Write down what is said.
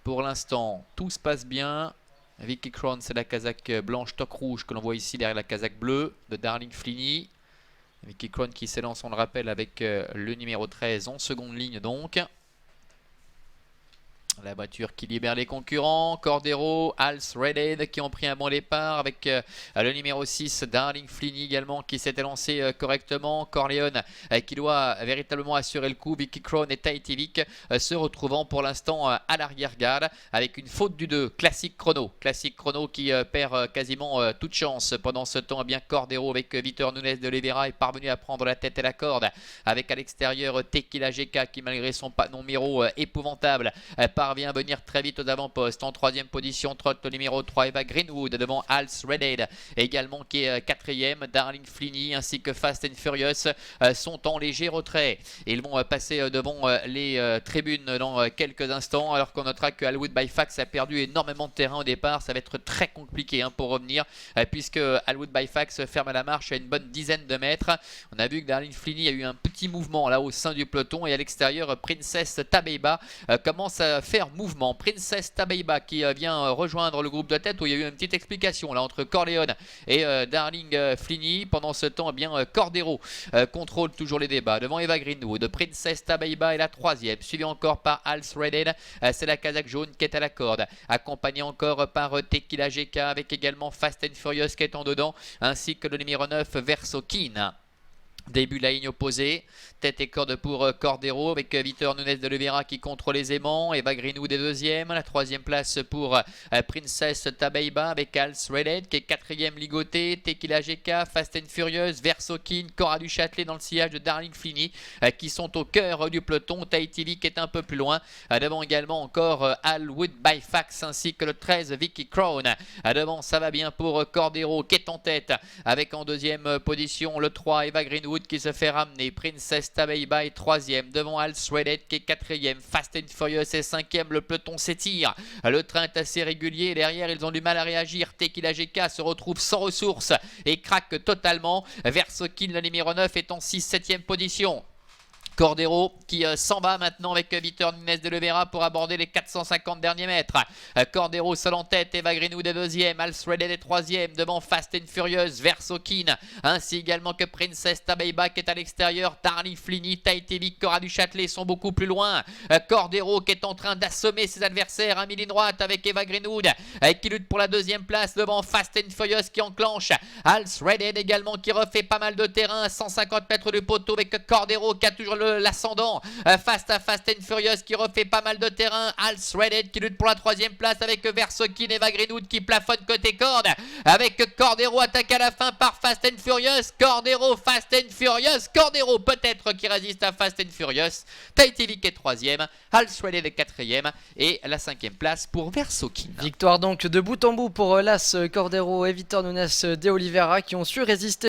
Pour l'instant, tout se passe bien. Vicky Crown, c'est la casaque blanche toque rouge que l'on voit ici derrière la casaque bleue de Darling Flinny. Vicky Crown qui s'élance, on le rappelle, avec le numéro 13 en seconde ligne donc. La voiture qui libère les concurrents, Cordero, Hals Redhead qui ont pris un bon départ avec le numéro 6, Darling Flinny également qui s'était lancé correctement, Corleone qui doit véritablement assurer le coup, Vicky Crown et Tahiti Vic se retrouvant pour l'instant à l'arrière-garde avec une faute du 2, Classic Chrono qui perd quasiment toute chance pendant ce temps. Bien Cordero avec Vitor Nunes de Oliveira est parvenu à prendre la tête et la corde avec à l'extérieur Tequila GK qui malgré son numéro épouvantable parvient à venir très vite aux avant-postes. En troisième position, trotte le numéro 3, Eva Greenwood devant Hals Redhead également qui est quatrième. Darling Flinny ainsi que Fast and Furious sont en léger retrait. Ils vont passer devant les tribunes dans quelques instants alors qu'on notera que Alwood by Fax a perdu énormément de terrain au départ. Ça va être très compliqué pour revenir puisque Alwood by Fax ferme la marche à une bonne dizaine de mètres. On a vu que Darling Flinny a eu un petit mouvement là au sein du peloton et à l'extérieur Princess Tabeiba commence à faire mouvement. Princess Tabeiba qui vient rejoindre le groupe de tête où il y a eu une petite explication là entre Corleone et Darling Flinny. Pendant ce temps, Cordero contrôle toujours les débats devant Eva Greenwood. Princess Tabeiba est la troisième, suivie encore par Hals Redhead. C'est la casaque jaune qui est à la corde, accompagnée encore par Tequila GK avec également Fast and Furious qui est en dedans, ainsi que le numéro 9 Verso Keen. Début de la ligne opposée, tête et corde pour Cordero avec Vitor Nunes de Oliveira qui contrôle les aimants. Eva Greenwood est deuxième, la troisième place pour Princess Tabeiba avec Hals Redhead qui est quatrième ligoté. Tequila GK, Fast and Furious, Verso Keen, Cora du Châtelet dans le sillage de Darling Flinny qui sont au cœur du peloton. Tahiti Vic est un peu plus loin, devant également encore Alwood by Fax ainsi que le 13 Vicky Crown. Devant ça va bien pour Cordero qui est en tête avec en deuxième position le 3 Eva Greenwood qui se fait ramener. Princess Tabeiba est troisième devant Hals Redhead qui est quatrième. Fast and Furious est cinquième. Le peloton s'étire. Le train est assez régulier. Derrière, ils ont du mal à réagir. Tequila GK se retrouve sans ressources et craque totalement. Versokin, le numéro 9, est en 6-7e position. Cordero qui s'en va maintenant avec Vitor Nunes de Oliveira pour aborder les 450 derniers mètres. Cordero seul en tête, Eva Greenwood est deuxième, Hals Redhead est troisième devant Fast and Furious, Verso Keen, ainsi également que Princess Tabeiba qui est à l'extérieur. Darling Flinny, Tahiti Vic, Cora du Châtelet sont beaucoup plus loin. Cordero qui est en train d'assommer ses adversaires, un ligne droite avec Eva Greenwood qui lutte pour la deuxième place devant Fast and Furious qui enclenche. Hals Redhead également qui refait pas mal de terrain à 150 mètres du poteau avec Cordero qui a toujours l'ascendant Fast and Furious qui refait pas mal de terrain. Hals Redhead qui lutte pour la troisième place avec Versokin et Eva Greenwood qui plafonne côté corde avec Cordero attaqué à la fin par Fast and Furious. Cordero, Fast and Furious, Cordero peut-être qui résiste à Fast and Furious. Tahiti Vic est troisième, Hals Redhead est quatrième et la cinquième place pour Versokin. Victoire donc de bout en bout pour Las Cordero et Vitor Nunes de Oliveira qui ont su résister